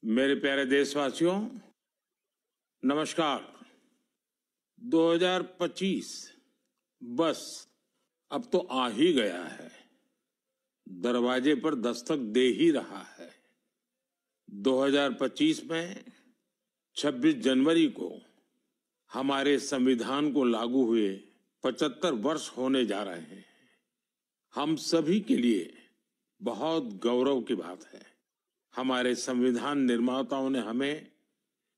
मेरे प्यारे देशवासियों, नमस्कार। 2025 बस अब तो आ ही गया है, दरवाजे पर दस्तक दे ही रहा है। 2025 में 26 जनवरी को हमारे संविधान को लागू हुए 75 वर्ष होने जा रहे हैं। हम सभी के लिए बहुत गौरव की बात है। हमारे संविधान निर्माताओं ने हमें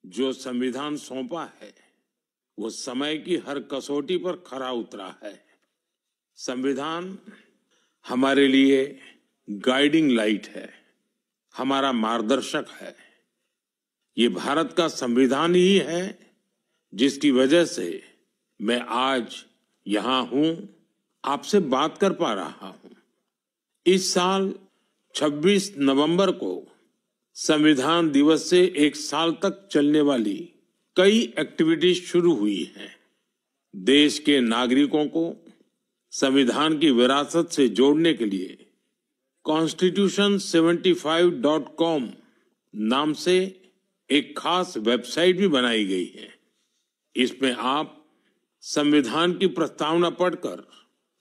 जो संविधान सौंपा है वो समय की हर कसौटी पर खरा उतरा है। संविधान हमारे लिए गाइडिंग लाइट है, हमारा मार्गदर्शक है। ये भारत का संविधान ही है जिसकी वजह से मैं आज यहाँ हूँ, आपसे बात कर पा रहा हूँ। इस साल 26 नवंबर को संविधान दिवस से एक साल तक चलने वाली कई एक्टिविटीज शुरू हुई हैं। देश के नागरिकों को संविधान की विरासत से जोड़ने के लिए constitution75.com नाम से एक खास वेबसाइट भी बनाई गई है। इसमें आप संविधान की प्रस्तावना पढ़कर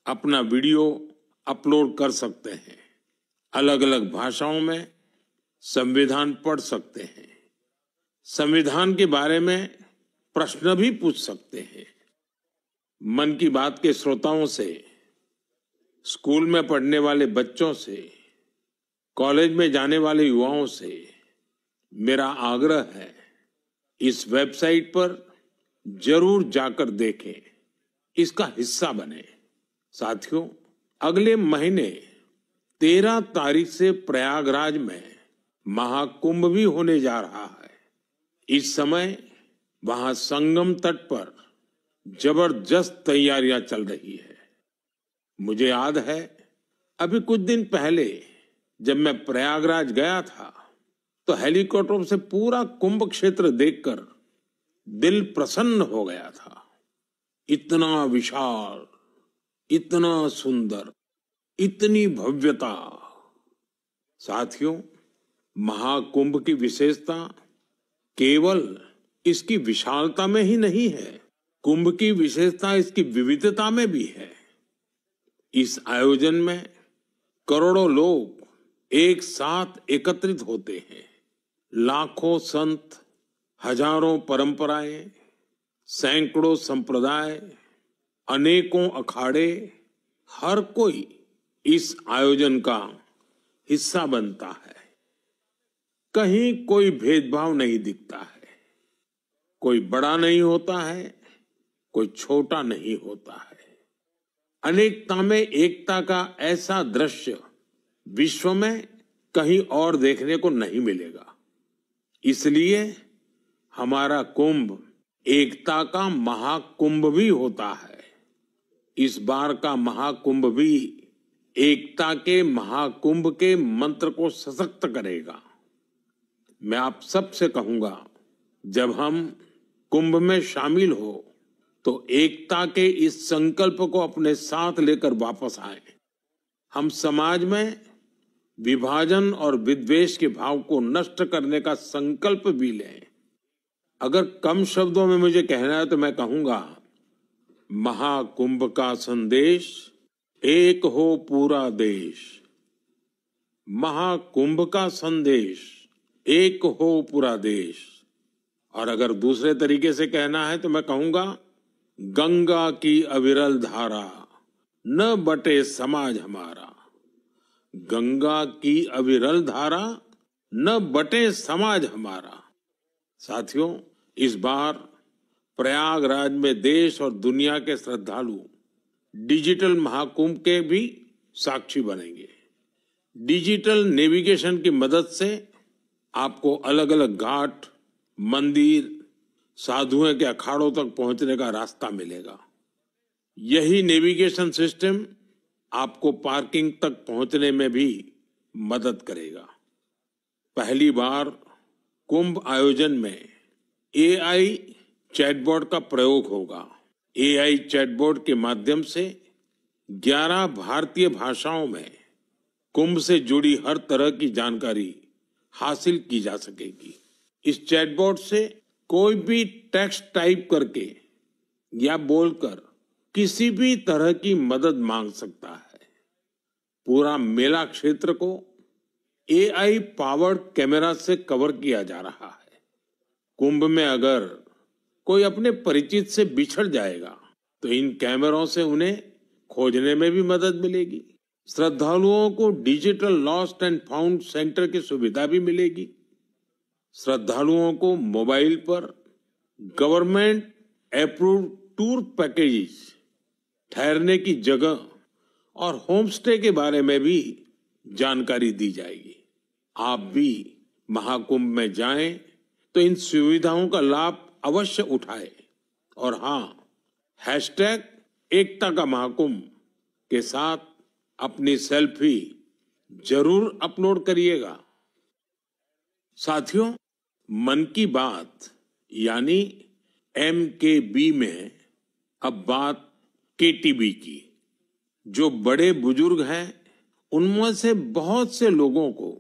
अपना वीडियो अपलोड कर सकते हैं। अलग अलग भाषाओं में संविधान पढ़ सकते हैं। संविधान के बारे में प्रश्न भी पूछ सकते हैं। मन की बात के श्रोताओं से, स्कूल में पढ़ने वाले बच्चों से, कॉलेज में जाने वाले युवाओं से मेरा आग्रह है, इस वेबसाइट पर जरूर जाकर देखें, इसका हिस्सा बने। साथियों, अगले महीने 13 तारीख से प्रयागराज में महाकुंभ भी होने जा रहा है। इस समय वहां संगम तट पर जबरदस्त तैयारियां चल रही है। मुझे याद है, अभी कुछ दिन पहले जब मैं प्रयागराज गया था तो हेलीकॉप्टर से पूरा कुंभ क्षेत्र देखकर दिल प्रसन्न हो गया था। इतना विशाल, इतना सुंदर, इतनी भव्यता। साथियों, महाकुंभ की विशेषता केवल इसकी विशालता में ही नहीं है, कुंभ की विशेषता इसकी विविधता में भी है। इस आयोजन में करोड़ों लोग एक साथ एकत्रित होते हैं। लाखों संत, हजारों परंपराएं, सैकड़ों संप्रदाय, अनेकों अखाड़े, हर कोई इस आयोजन का हिस्सा बनता है। कहीं कोई भेदभाव नहीं दिखता है। कोई बड़ा नहीं होता है, कोई छोटा नहीं होता है। अनेकता में एकता का ऐसा दृश्य विश्व में कहीं और देखने को नहीं मिलेगा। इसलिए हमारा कुंभ एकता का महाकुंभ भी होता है। इस बार का महाकुंभ भी एकता के महाकुंभ के मंत्र को सशक्त करेगा। मैं आप सबसे कहूंगा, जब हम कुंभ में शामिल हो तो एकता के इस संकल्प को अपने साथ लेकर वापस आए। हम समाज में विभाजन और विद्वेष के भाव को नष्ट करने का संकल्प भी लें। अगर कम शब्दों में मुझे कहना है तो मैं कहूंगा, महाकुंभ का संदेश, एक हो पूरा देश। महाकुंभ का संदेश, एक हो पूरा देश। और अगर दूसरे तरीके से कहना है तो मैं कहूंगा, गंगा की अविरल धारा, न बटे समाज हमारा। गंगा की अविरल धारा, न बटे समाज हमारा। साथियों, इस बार प्रयागराज में देश और दुनिया के श्रद्धालु डिजिटल महाकुंभ के भी साक्षी बनेंगे। डिजिटल नेविगेशन की मदद से आपको अलग अलग घाट, मंदिर, साधुओं के अखाड़ों तक पहुंचने का रास्ता मिलेगा। यही नेविगेशन सिस्टम आपको पार्किंग तक पहुंचने में भी मदद करेगा। पहली बार कुंभ आयोजन में AI चैटबॉट का प्रयोग होगा। एआई चैटबॉट के माध्यम से 11 भारतीय भाषाओं में कुंभ से जुड़ी हर तरह की जानकारी हासिल की जा सकेगी। इस चैटबॉट से कोई भी टेक्स्ट टाइप करके या बोलकर किसी भी तरह की मदद मांग सकता है। पूरा मेला क्षेत्र को एआई पावर्ड कैमरा से कवर किया जा रहा है। कुंभ में अगर कोई अपने परिचित से बिछड़ जाएगा तो इन कैमरों से उन्हें खोजने में भी मदद मिलेगी। श्रद्धालुओं को digital lost and found centre की सुविधा भी मिलेगी। श्रद्धालुओं को मोबाइल पर गवर्नमेंट अप्रूव्ड टूर पैकेजेस, ठहरने की जगह और होम स्टे के बारे में भी जानकारी दी जाएगी। आप भी महाकुंभ में जाएं तो इन सुविधाओं का लाभ अवश्य उठाएं। और हाँ, हैशटैग एकता का महाकुंभ के साथ अपनी सेल्फी जरूर अपलोड करिएगा। साथियों, मन की बात यानी MKB में अब बात KTB की। जो बड़े बुजुर्ग हैं उनमें से बहुत से लोगों को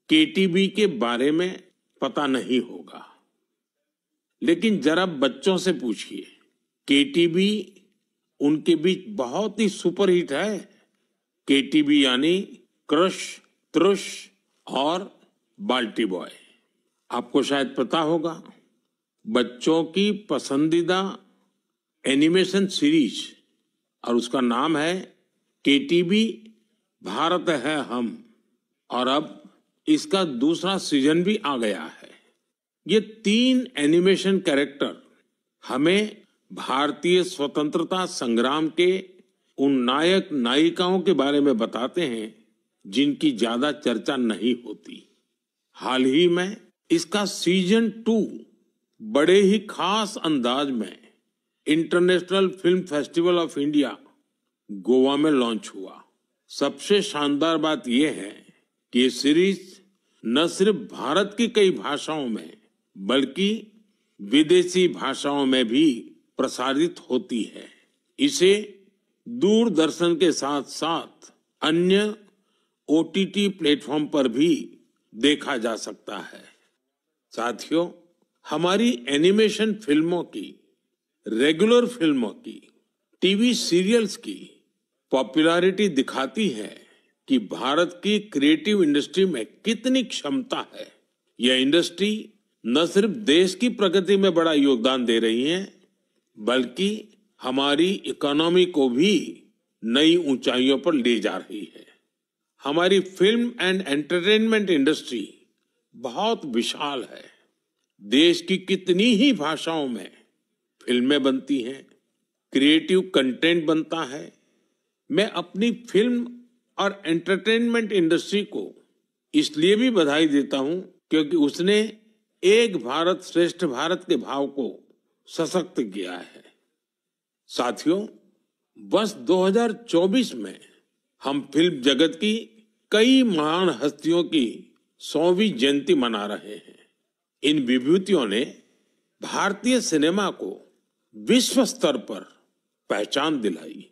KTB के बारे में पता नहीं होगा, लेकिन जरा बच्चों से पूछिए। KTB उनके बीच बहुत ही सुपरहिट है। KTB यानी क्रश, त्रुश और बाल्टी बॉय। आपको शायद पता होगा, बच्चों की पसंदीदा एनिमेशन सीरीज और उसका नाम है KTB भारत है हम। और अब इसका दूसरा सीजन भी आ गया है। ये 3 एनिमेशन कैरेक्टर हमें भारतीय स्वतंत्रता संग्राम के उन नायक नायिकाओं के बारे में बताते हैं जिनकी ज्यादा चर्चा नहीं होती। हाल ही में इसका सीजन 2 बड़े ही खास अंदाज में international film festival of India Goa में लॉन्च हुआ। सबसे शानदार बात यह है कि ये सीरीज न सिर्फ भारत की कई भाषाओं में बल्कि विदेशी भाषाओं में भी प्रसारित होती है। इसे दूरदर्शन के साथ साथ अन्य OTT प्लेटफॉर्म पर भी देखा जा सकता है। साथियों, हमारी एनिमेशन फिल्मों की, रेगुलर फिल्मों की, टीवी सीरियल्स की पॉपुलैरिटी दिखाती है कि भारत की क्रिएटिव इंडस्ट्री में कितनी क्षमता है। यह इंडस्ट्री न सिर्फ देश की प्रगति में बड़ा योगदान दे रही है, बल्कि हमारी इकोनॉमी को भी नई ऊंचाइयों पर ले जा रही है। हमारी फिल्म एंड एंटरटेनमेंट इंडस्ट्री बहुत विशाल है। देश की कितनी ही भाषाओं में फिल्में बनती हैं, क्रिएटिव कंटेंट बनता है। मैं अपनी फिल्म और एंटरटेनमेंट इंडस्ट्री को इसलिए भी बधाई देता हूं क्योंकि उसने एक भारत श्रेष्ठ भारत के भाव को सशक्त किया है। साथियों, वर्ष 2024 में हम फिल्म जगत की कई महान हस्तियों की 100वीं जयंती मना रहे हैं। इन विभूतियों ने भारतीय सिनेमा को विश्व स्तर पर पहचान दिलाई।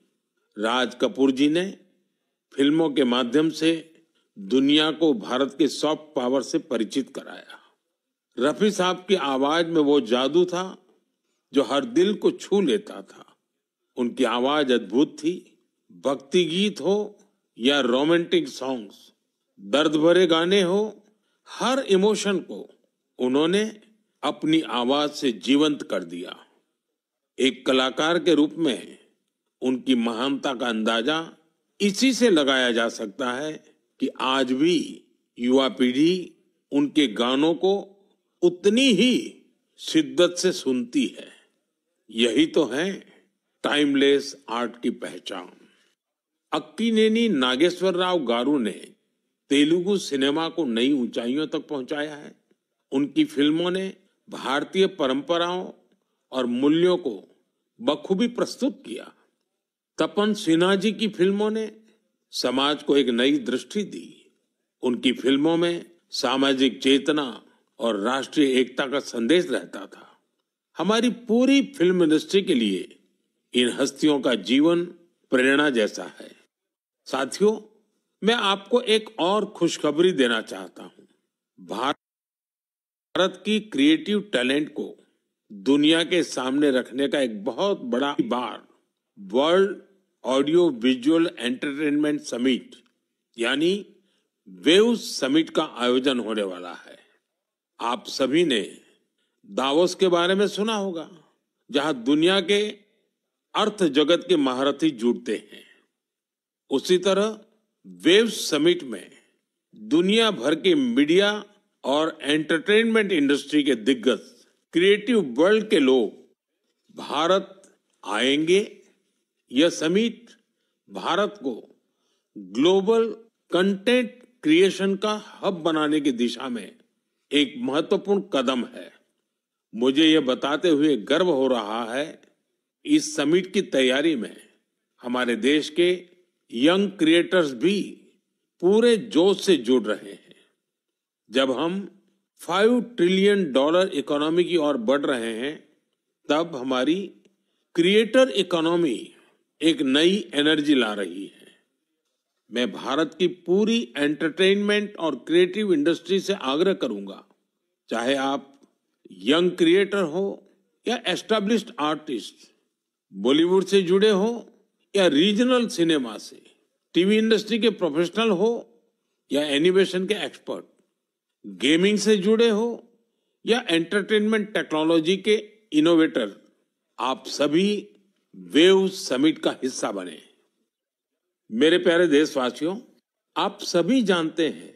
राज कपूर जी ने फिल्मों के माध्यम से दुनिया को भारत के सॉफ्ट पावर से परिचित कराया। रफी साहब की आवाज में वो जादू था जो हर दिल को छू लेता था। उनकी आवाज अद्भुत थी। भक्ति गीत हो या रोमांटिक सॉन्ग्स, दर्द भरे गाने हो, हर इमोशन को उन्होंने अपनी आवाज से जीवंत कर दिया। एक कलाकार के रूप में उनकी महानता का अंदाजा इसी से लगाया जा सकता है कि आज भी युवा पीढ़ी उनके गानों को उतनी ही शिद्दत से सुनती है। यही तो है टाइमलेस आर्ट की पहचान। अक्कीनेनी नागेश्वर राव गारू ने तेलुगु सिनेमा को नई ऊंचाइयों तक पहुंचाया है। उनकी फिल्मों ने भारतीय परंपराओं और मूल्यों को बखूबी प्रस्तुत किया। तपन सिन्हा जी की फिल्मों ने समाज को एक नई दृष्टि दी। उनकी फिल्मों में सामाजिक चेतना और राष्ट्रीय एकता का संदेश रहता था। हमारी पूरी फिल्म इंडस्ट्री के लिए इन हस्तियों का जीवन प्रेरणा जैसा है। साथियों, मैं आपको एक और खुशखबरी देना चाहता हूं। भारत की क्रिएटिव टैलेंट को दुनिया के सामने रखने का एक बहुत बड़ा बार world audio visual entertainment summit यानी वेव्स समिट का आयोजन होने वाला है। आप सभी ने दावोस के बारे में सुना होगा, जहां दुनिया के अर्थ जगत के महारथी जुटते हैं। उसी तरह वेव्स समिट में दुनिया भर के मीडिया और एंटरटेनमेंट इंडस्ट्री के दिग्गज क्रिएटिव वर्ल्ड के लोग भारत आएंगे। यह समिट भारत को ग्लोबल कंटेंट क्रिएशन का हब बनाने की दिशा में एक महत्वपूर्ण कदम है। मुझे यह बताते हुए गर्व हो रहा है, इस समिट की तैयारी में हमारे देश के यंग क्रिएटर्स भी पूरे जोश से जुड़ रहे हैं। जब हम $5 ट्रिलियन इकोनॉमी की ओर बढ़ रहे हैं, तब हमारी क्रिएटर इकोनॉमी एक नई एनर्जी ला रही है। मैं भारत की पूरी एंटरटेनमेंट और क्रिएटिव इंडस्ट्री से आग्रह करूंगा, चाहे आप यंग क्रिएटर हो या एस्टैब्लिश्ड आर्टिस्ट, बॉलीवुड से जुड़े हो या रीजनल सिनेमा से, टीवी इंडस्ट्री के प्रोफेशनल हो या एनिमेशन के एक्सपर्ट, गेमिंग से जुड़े हो या एंटरटेनमेंट टेक्नोलॉजी के इनोवेटर, आप सभी वेव समिट का हिस्सा बने। मेरे प्यारे देशवासियों, आप सभी जानते हैं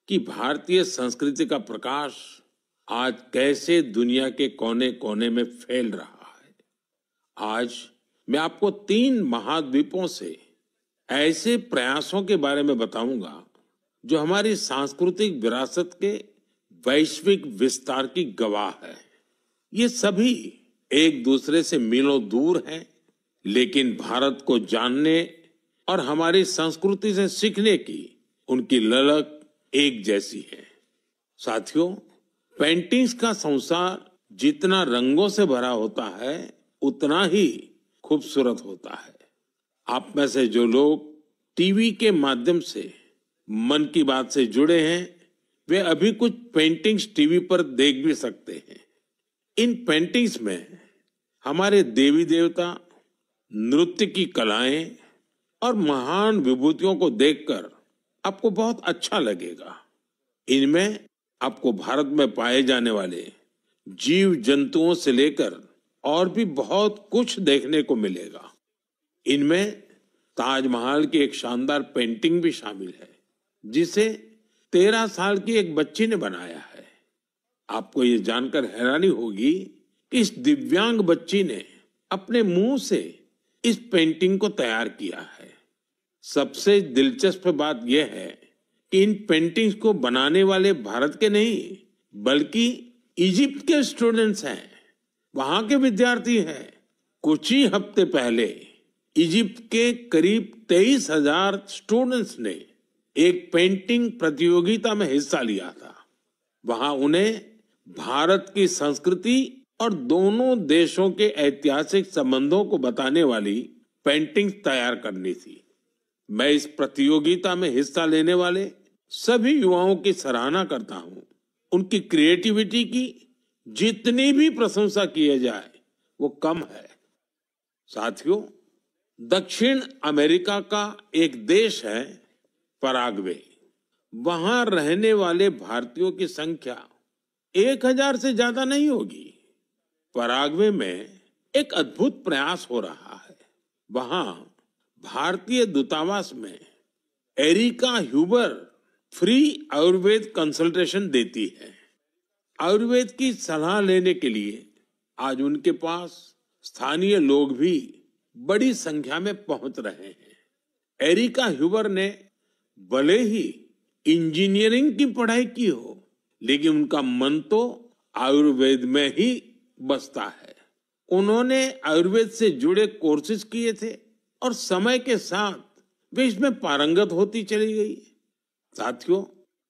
कि भारतीय संस्कृति का प्रकाश आज कैसे दुनिया के कोने कोने में फैल रहा है। आज मैं आपको 3 महाद्वीपों से ऐसे प्रयासों के बारे में बताऊंगा जो हमारी सांस्कृतिक विरासत के वैश्विक विस्तार की गवाह है। ये सभी एक दूसरे से मीलों दूर हैं, लेकिन भारत को जानने और हमारी संस्कृति से सीखने की उनकी ललक एक जैसी है। साथियों, पेंटिंग्स का संसार जितना रंगों से भरा होता है, उतना ही खूबसूरत होता है। आप में से जो लोग टीवी के माध्यम से मन की बात से जुड़े हैं, वे अभी कुछ पेंटिंग्स टीवी पर देख भी सकते हैं। इन पेंटिंग्स में हमारे देवी देवता, नृत्य की कलाएं और महान विभूतियों को देखकर आपको बहुत अच्छा लगेगा। इनमें आपको भारत में पाए जाने वाले जीव जंतुओं से लेकर और भी बहुत कुछ देखने को मिलेगा। इनमें ताजमहल की एक शानदार पेंटिंग भी शामिल है, जिसे 13 साल की एक बच्ची ने बनाया है। आपको ये जानकर हैरानी होगी कि इस दिव्यांग बच्ची ने अपने मुंह से इस पेंटिंग को तैयार किया है। सबसे दिलचस्प बात यह है कि इन पेंटिंग्स को बनाने वाले भारत के नहीं, बल्कि इजिप्ट के स्टूडेंट्स हैं, वहां के विद्यार्थी हैं। कुछ ही हफ्ते पहले इजिप्ट के करीब 23,000 स्टूडेंट्स ने एक पेंटिंग प्रतियोगिता में हिस्सा लिया था। वहां उन्हें भारत की संस्कृति और दोनों देशों के ऐतिहासिक संबंधों को बताने वाली पेंटिंग तैयार करनी थी। मैं इस प्रतियोगिता में हिस्सा लेने वाले सभी युवाओं की सराहना करता हूं। उनकी क्रिएटिविटी की जितनी भी प्रशंसा की जाए वो कम है। साथियों, दक्षिण अमेरिका का एक देश है पराग्वे। वहां रहने वाले भारतीयों की संख्या 1,000 से ज्यादा नहीं होगी। पराग्वे में एक अद्भुत प्रयास हो रहा है। वहां भारतीय दूतावास में Erica Huber free Ayurveda consultation देती है। आयुर्वेद की सलाह लेने के लिए आज उनके पास स्थानीय लोग भी बड़ी संख्या में पहुंच रहे हैं। एरिका ह्यूबर ने भले ही इंजीनियरिंग की पढ़ाई की हो, लेकिन उनका मन तो आयुर्वेद में ही बसता है। उन्होंने आयुर्वेद से जुड़े कोर्सेज किए थे और समय के साथ वे इसमें पारंगत होती चली गई। साथियों,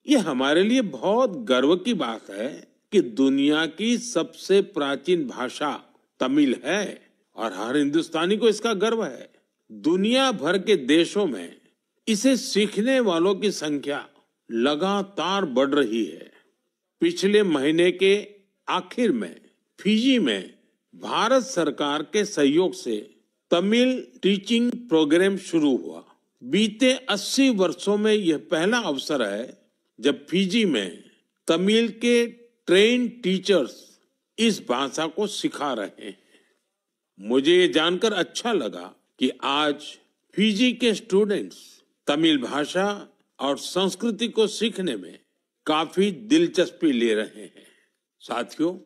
ये हमारे लिए बहुत गर्व की बात है कि दुनिया की सबसे प्राचीन भाषा तमिल है और हर हिंदुस्तानी को इसका गर्व है। दुनिया भर के देशों में इसे सीखने वालों की संख्या लगातार बढ़ रही है। पिछले महीने के आखिर में फिजी में भारत सरकार के सहयोग से तमिल टीचिंग प्रोग्राम शुरू हुआ। बीते 80 वर्षों में यह पहला अवसर है जब फिजी में तमिल के ट्रेन टीचर्स इस भाषा को सिखा रहे हैं। मुझे ये जानकर अच्छा लगा कि आज फिजी के स्टूडेंट्स तमिल भाषा और संस्कृति को सीखने में काफी दिलचस्पी ले रहे हैं। साथियों,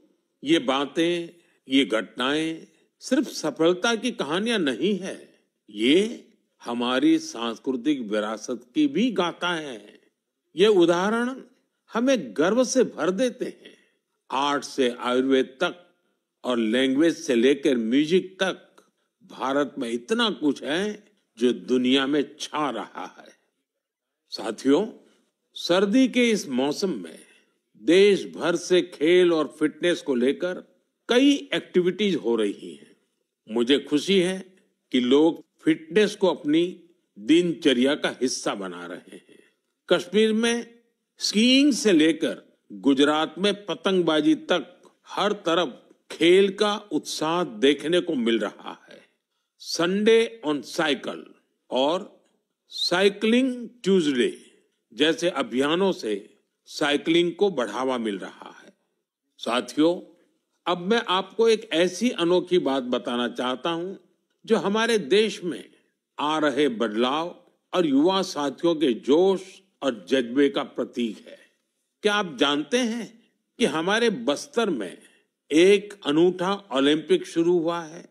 ये बातें, ये घटनाएं सिर्फ सफलता की कहानियां नहीं है, ये हमारी सांस्कृतिक विरासत की भी गाथाएं हैं। ये उदाहरण हमें गर्व से भर देते हैं। आर्ट से आयुर्वेद तक और लैंग्वेज से लेकर म्यूजिक तक भारत में इतना कुछ है जो दुनिया में छा रहा है। साथियों, सर्दी के इस मौसम में देश भर से खेल और फिटनेस को लेकर कई एक्टिविटीज हो रही हैं। मुझे खुशी है कि लोग फिटनेस को अपनी दिनचर्या का हिस्सा बना रहे हैं। कश्मीर में स्कीइंग से लेकर गुजरात में पतंगबाजी तक हर तरफ खेल का उत्साह देखने को मिल रहा है। संडे ऑन साइकिल और साइकिलिंग ट्यूसडे जैसे अभियानों से साइकिलिंग को बढ़ावा मिल रहा है। साथियों, अब मैं आपको एक ऐसी अनोखी बात बताना चाहता हूं जो हमारे देश में आ रहे बदलाव और युवा साथियों के जोश और जज्बे का प्रतीक है। क्या आप जानते हैं कि हमारे बस्तर में एक अनूठा ओलंपिक शुरू हुआ है?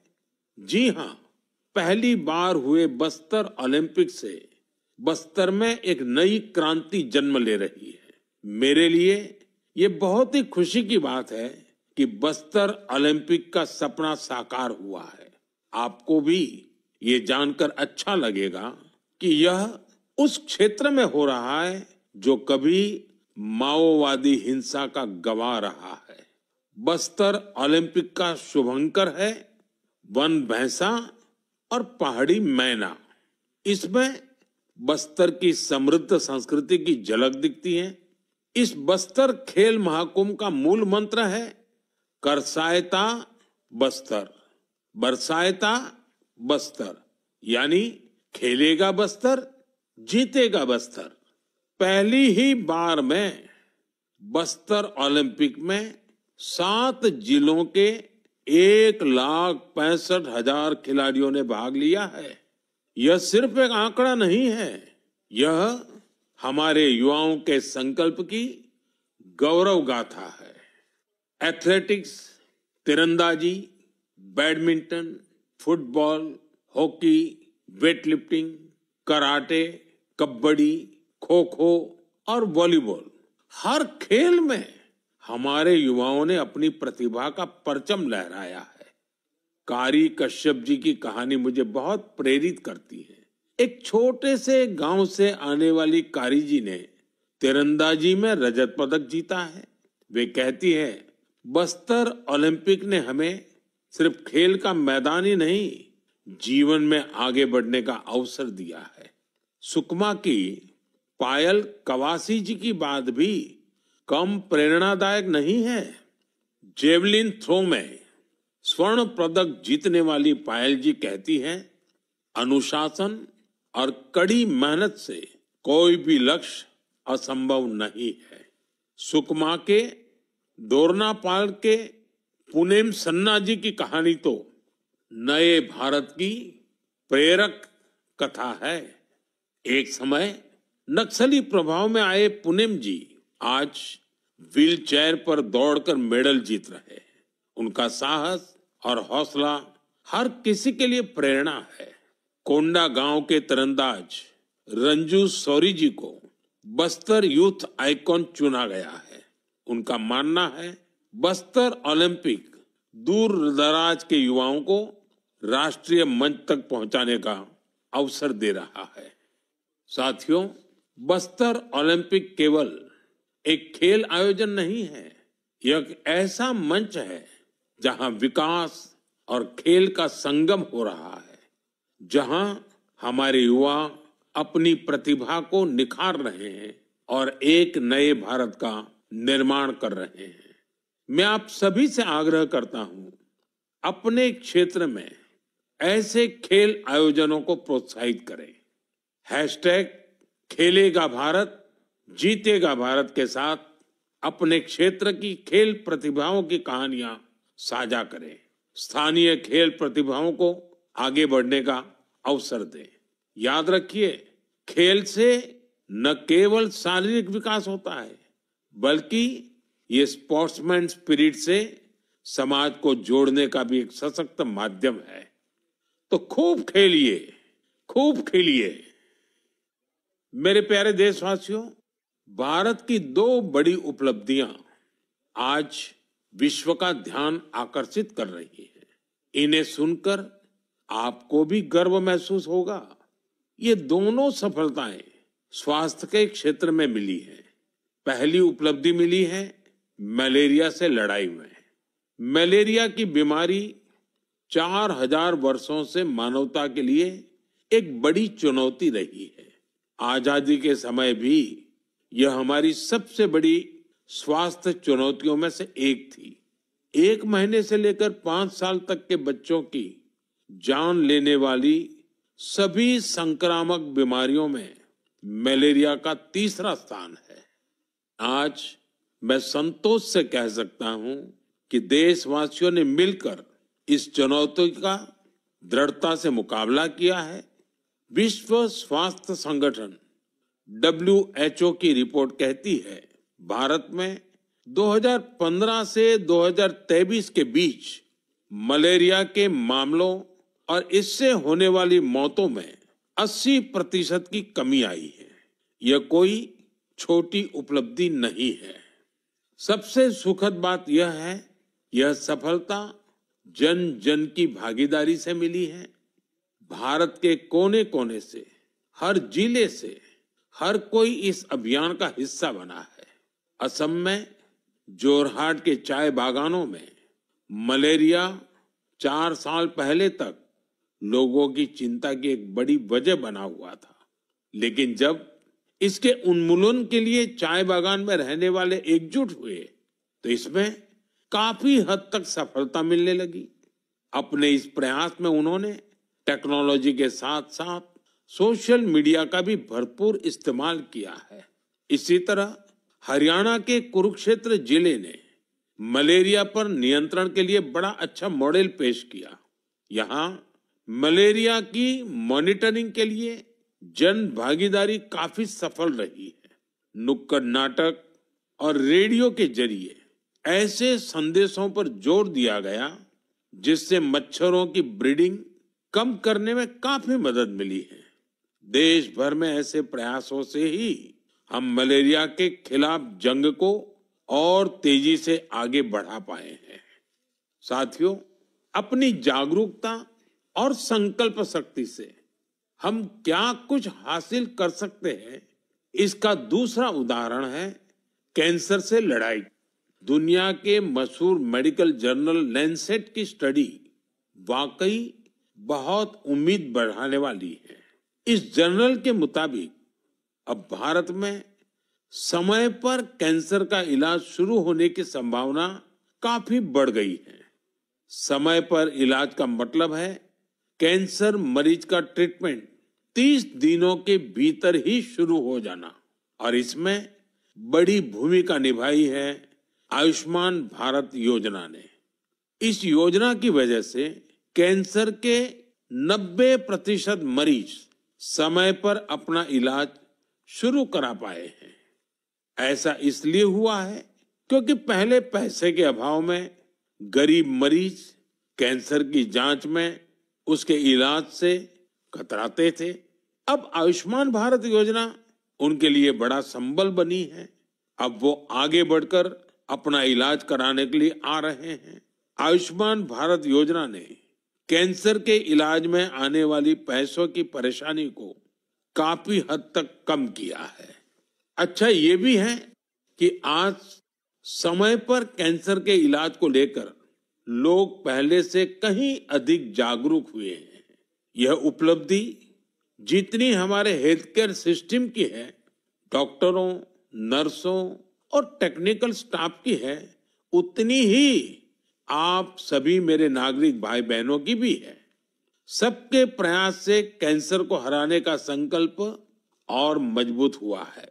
जी हां, पहली बार हुए बस्तर ओलंपिक से बस्तर में एक नई क्रांति जन्म ले रही है। मेरे लिए ये बहुत ही खुशी की बात है कि बस्तर ओलंपिक का सपना साकार हुआ है। आपको भी ये जानकर अच्छा लगेगा कि यह उस क्षेत्र में हो रहा है जो कभी माओवादी हिंसा का गवाह रहा है। बस्तर ओलंपिक का शुभंकर है वन भैंसा और पहाड़ी मैना। इसमें बस्तर की समृद्ध संस्कृति की झलक दिखती है। इस बस्तर खेल महाकुंभ का मूल मंत्र है करसायता बस्तर, बरसायता बस्तर, यानी खेलेगा बस्तर, जीतेगा बस्तर। पहली ही बार में बस्तर ओलंपिक में 7 जिलों के 1,65,000 खिलाड़ियों ने भाग लिया है। यह सिर्फ एक आंकड़ा नहीं है, यह हमारे युवाओं के संकल्प की गौरव गाथा है। एथलेटिक्स, तीरंदाजी, badminton, football, hockey, weightlifting, karate, kabaddi, kho kho और वॉलीबॉल, हर खेल में हमारे युवाओं ने अपनी प्रतिभा का परचम लहराया है। कारी कश्यप जी की कहानी मुझे बहुत प्रेरित करती है। एक छोटे से गांव से आने वाली कारी जी ने तीरंदाजी में रजत पदक जीता है। वे कहती है, बस्तर ओलंपिक ने हमें सिर्फ खेल का मैदान ही नहीं, जीवन में आगे बढ़ने का अवसर दिया है। सुकमा की पायल कवासी जी की बात भी कम प्रेरणादायक नहीं है। जेवलिन थ्रो में स्वर्ण पदक जीतने वाली पायल जी कहती हैं, अनुशासन और कड़ी मेहनत से कोई भी लक्ष्य असंभव नहीं है। सुकमा के दोरनापाल के पुनेम सन्ना जी की कहानी तो नए भारत की प्रेरक कथा है। एक समय नक्सली प्रभाव में आए पुनेम जी आज व्हील चेयर पर दौड़कर मेडल जीत रहे हैं। उनका साहस और हौसला हर किसी के लिए प्रेरणा है। कोंडा गांव के तीरंदाज रंजू सौरी जी को बस्तर यूथ आइकॉन चुना गया है। उनका मानना है बस्तर ओलंपिक दूर दराज के युवाओं को राष्ट्रीय मंच तक पहुंचाने का अवसर दे रहा है। साथियों, बस्तर ओलंपिक केवल एक खेल आयोजन नहीं है, यह एक ऐसा मंच है जहां विकास और खेल का संगम हो रहा है, जहां हमारे युवा अपनी प्रतिभा को निखार रहे हैं और एक नए भारत का निर्माण कर रहे हैं। मैं आप सभी से आग्रह करता हूं, अपने क्षेत्र में ऐसे खेल आयोजनों को प्रोत्साहित करें। हैशटैग खेलेगा भारत जीतेगा भारत के साथ अपने क्षेत्र की खेल प्रतिभाओं की कहानियां साझा करें। स्थानीय खेल प्रतिभाओं को आगे बढ़ने का अवसर दें। याद रखिए, खेल से न केवल शारीरिक विकास होता है, बल्कि ये स्पोर्ट्समैन स्पिरिट से समाज को जोड़ने का भी एक सशक्त माध्यम है। तो खूब खेलिए, खूब खेलिए। मेरे प्यारे देशवासियों, भारत की 2 बड़ी उपलब्धियां आज विश्व का ध्यान आकर्षित कर रही है। इन्हें सुनकर आपको भी गर्व महसूस होगा। ये दोनों सफलताएं स्वास्थ्य के क्षेत्र में मिली है। पहली उपलब्धि मिली है मलेरिया से लड़ाई में। मलेरिया की बीमारी 4000 वर्षों से मानवता के लिए एक बड़ी चुनौती रही है। आजादी के समय भी यह हमारी सबसे बड़ी स्वास्थ्य चुनौतियों में से एक थी। 1 महीने से लेकर 5 साल तक के बच्चों की जान लेने वाली सभी संक्रामक बीमारियों में मलेरिया का तीसरा स्थान है। आज मैं संतोष से कह सकता हूं कि देशवासियों ने मिलकर इस चुनौती का दृढ़ता से मुकाबला किया है। विश्व स्वास्थ्य संगठन WHO की रिपोर्ट कहती है, भारत में 2015 से 2023 के बीच मलेरिया के मामलों और इससे होने वाली मौतों में 80% की कमी आई है। यह कोई छोटी उपलब्धि नहीं है। सबसे सुखद बात यह है, यह सफलता जन जन की भागीदारी से मिली है। भारत के कोने कोने से, हर जिले से हर कोई इस अभियान का हिस्सा बना है। असम में जोरहाट के चाय बागानों में मलेरिया 4 साल पहले तक लोगों की चिंता की एक बड़ी वजह बना हुआ था, लेकिन जब इसके उन्मूलन के लिए चाय बागान में रहने वाले एकजुट हुए तो इसमें काफी हद तक सफलता मिलने लगी। अपने इस प्रयास में उन्होंने टेक्नोलॉजी के साथ साथ सोशल मीडिया का भी भरपूर इस्तेमाल किया है। इसी तरह हरियाणा के कुरुक्षेत्र जिले ने मलेरिया पर नियंत्रण के लिए बड़ा अच्छा मॉडल पेश किया। यहाँ मलेरिया की मॉनिटरिंग के लिए जन भागीदारी काफी सफल रही है। नुक्कड़ नाटक और रेडियो के जरिए ऐसे संदेशों पर जोर दिया गया जिससे मच्छरों की ब्रीडिंग कम करने में काफी मदद मिली है। देश भर में ऐसे प्रयासों से ही हम मलेरिया के खिलाफ जंग को और तेजी से आगे बढ़ा पाए हैं। साथियों, अपनी जागरूकता और संकल्प शक्ति से हम क्या कुछ हासिल कर सकते हैं, इसका दूसरा उदाहरण है कैंसर से लड़ाई। दुनिया के मशहूर मेडिकल जर्नल लैंसेट की स्टडी वाकई बहुत उम्मीद बढ़ाने वाली है। इस जर्नल के मुताबिक अब भारत में समय पर कैंसर का इलाज शुरू होने की संभावना काफी बढ़ गई है। समय पर इलाज का मतलब है कैंसर मरीज का ट्रीटमेंट 30 दिनों के भीतर ही शुरू हो जाना। और इसमें बड़ी भूमिका निभाई है आयुष्मान भारत योजना ने। इस योजना की वजह से कैंसर के 90% मरीज समय पर अपना इलाज शुरू करा पाए हैं। ऐसा इसलिए हुआ है क्योंकि पहले पैसे के अभाव में गरीब मरीज कैंसर की जांच में, उसके इलाज से कतराते थे। अब आयुष्मान भारत योजना उनके लिए बड़ा संबल बनी है। अब वो आगे बढ़कर अपना इलाज कराने के लिए आ रहे हैं। आयुष्मान भारत योजना ने कैंसर के इलाज में आने वाली पैसों की परेशानी को काफी हद तक कम किया है। अच्छा ये भी है कि आज समय पर कैंसर के इलाज को लेकर लोग पहले से कहीं अधिक जागरूक हुए हैं। यह उपलब्धि जितनी हमारे हेल्थ केयर सिस्टम की है, डॉक्टरों, नर्सों और टेक्निकल स्टाफ की है, उतनी ही आप सभी मेरे नागरिक भाई बहनों की भी है। सबके प्रयास से कैंसर को हराने का संकल्प और मजबूत हुआ है।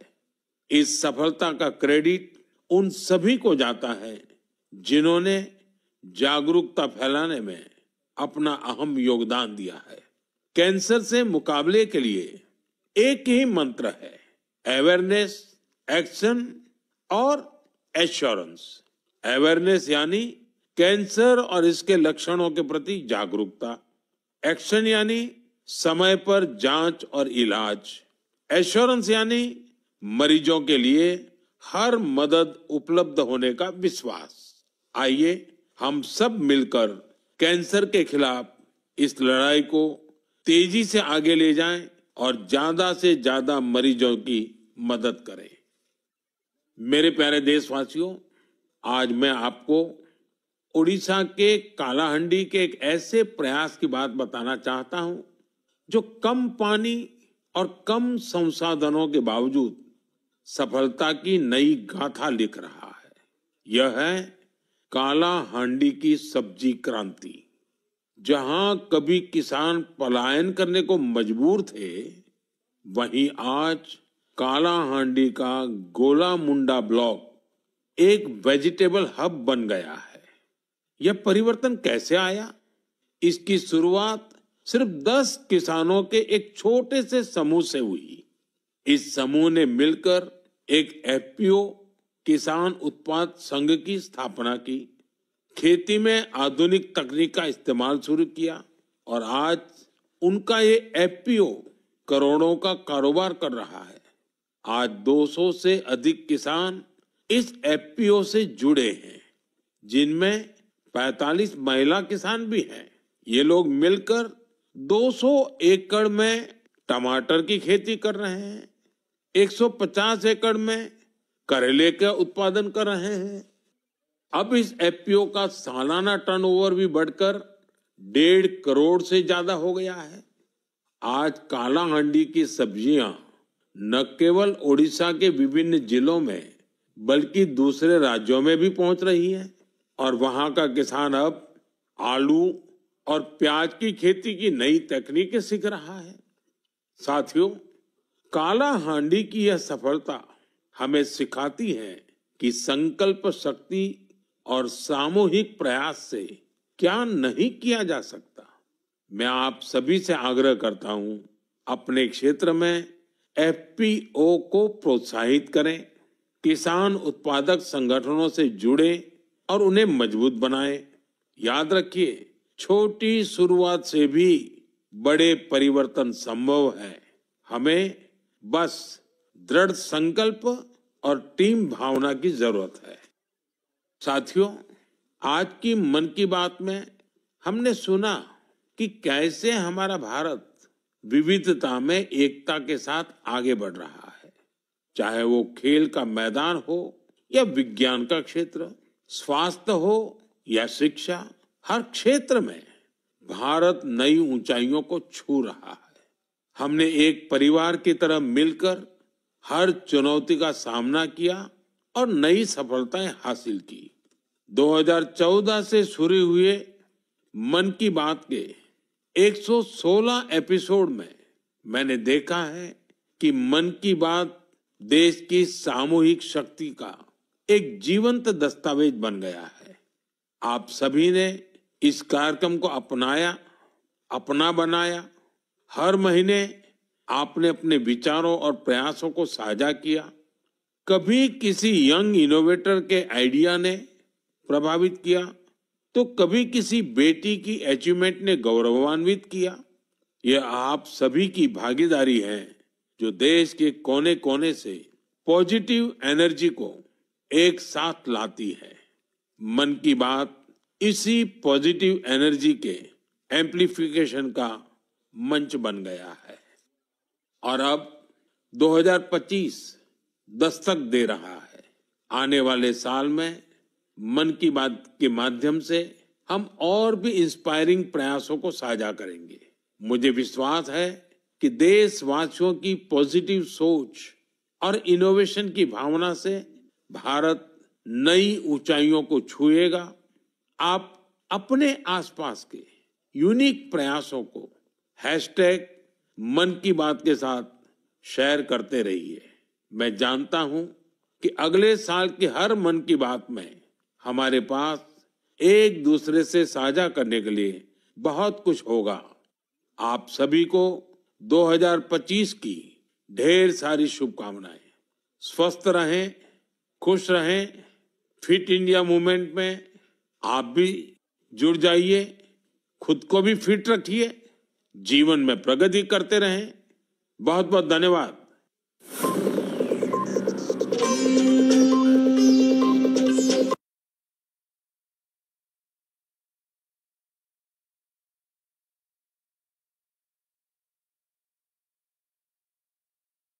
इस सफलता का क्रेडिट उन सभी को जाता है जिन्होंने जागरूकता फैलाने में अपना अहम योगदान दिया है। कैंसर से मुकाबले के लिए एक ही मंत्र है, अवेयरनेस, एक्शन और एश्योरेंस। अवेयरनेस यानी कैंसर और इसके लक्षणों के प्रति जागरूकता, एक्शन यानी समय पर जांच और इलाज, एश्योरेंस यानी मरीजों के लिए हर मदद उपलब्ध होने का विश्वास। आइए हम सब मिलकर कैंसर के खिलाफ इस लड़ाई को तेजी से आगे ले जाएं और ज्यादा से ज्यादा मरीजों की मदद करें। मेरे प्यारे देशवासियों, आज मैं आपको उड़ीसा के कालाहांडी के एक ऐसे प्रयास की बात बताना चाहता हूं जो कम पानी और कम संसाधनों के बावजूद सफलता की नई गाथा लिख रहा है। यह है कालाहांडी की सब्जी क्रांति। जहां कभी किसान पलायन करने को मजबूर थे, वहीं आज कालाहांडी का गोला मुंडा ब्लॉक एक वेजिटेबल हब बन गया है। यह परिवर्तन कैसे आया? इसकी शुरुआत सिर्फ 10 किसानों के एक छोटे से समूह से हुई। इस समूह ने मिलकर एक एफपीओ किसान उत्पाद संघ की स्थापना की, खेती में आधुनिक तकनीक का इस्तेमाल शुरू किया और आज उनका ये एफपीओ करोड़ों का कारोबार कर रहा है। आज 200 से अधिक किसान इस एफपीओ से जुड़े हैं, जिनमें 45 महिला किसान भी हैं। ये लोग मिलकर 200 एकड़ में टमाटर की खेती कर रहे हैं, 150 एकड़ में करेले का उत्पादन कर रहे हैं। अब इस एफपीओ का सालाना टर्नओवर भी बढ़कर 1.5 करोड़ से ज्यादा हो गया है। आज कालाहांडी की सब्जियां न केवल ओडिशा के विभिन्न जिलों में बल्कि दूसरे राज्यों में भी पहुंच रही है और वहां का किसान अब आलू और प्याज की खेती की नई तकनीकें सीख रहा है। साथियों, कालाहांडी की यह सफलता हमें सिखाती है कि संकल्प शक्ति और सामूहिक प्रयास से क्या नहीं किया जा सकता। मैं आप सभी से आग्रह करता हूं, अपने क्षेत्र में एफपीओ को प्रोत्साहित करें, किसान उत्पादक संगठनों से जुड़े और उन्हें मजबूत बनाएं। याद रखिए, छोटी शुरुआत से भी बड़े परिवर्तन संभव है। हमें बस दृढ़ संकल्प और टीम भावना की जरूरत है। साथियों, आज की मन की बात में हमने सुना कि कैसे हमारा भारत विविधता में एकता के साथ आगे बढ़ रहा है। चाहे वो खेल का मैदान हो या विज्ञान का क्षेत्र, स्वास्थ्य हो या शिक्षा, हर क्षेत्र में भारत नई ऊंचाइयों को छू रहा है। हमने एक परिवार की तरह मिलकर हर चुनौती का सामना किया और नई सफलताएं हासिल की। 2014 से शुरू हुए मन की बात के 116 एपिसोड में मैंने देखा है कि मन की बात देश की सामूहिक शक्ति का एक जीवंत दस्तावेज बन गया है। आप सभी ने इस कार्यक्रम को अपनाया, अपना बनाया। हर महीने आपने अपने विचारों और प्रयासों को साझा किया। कभी किसी यंग इनोवेटर के आइडिया ने प्रभावित किया, तो कभी किसी बेटी की अचीवमेंट ने गौरवान्वित किया। यह आप सभी की भागीदारी है जो देश के कोने कोने से पॉजिटिव एनर्जी को एक साथ लाती है। मन की बात इसी पॉजिटिव एनर्जी के एम्प्लीफिकेशन का मंच बन गया है। और अब 2025 दस्तक दे रहा है। आने वाले साल में मन की बात के माध्यम से हम और भी इंस्पायरिंग प्रयासों को साझा करेंगे। मुझे विश्वास है कि देशवासियों की पॉजिटिव सोच और इनोवेशन की भावना से भारत नई ऊंचाइयों को छुएगा। आप अपने आसपास के यूनिक प्रयासों को हैशटैग मन की बात के साथ शेयर करते रहिए। मैं जानता हूं कि अगले साल की हर मन की बात में हमारे पास एक दूसरे से साझा करने के लिए बहुत कुछ होगा। आप सभी को 2025 की ढेर सारी शुभकामनाएं। स्वस्थ रहें, खुश रहें। फिट इंडिया मूवमेंट में आप भी जुड़ जाइए। खुद को भी फिट रखिए, जीवन में प्रगति करते रहें। बहुत बहुत धन्यवाद।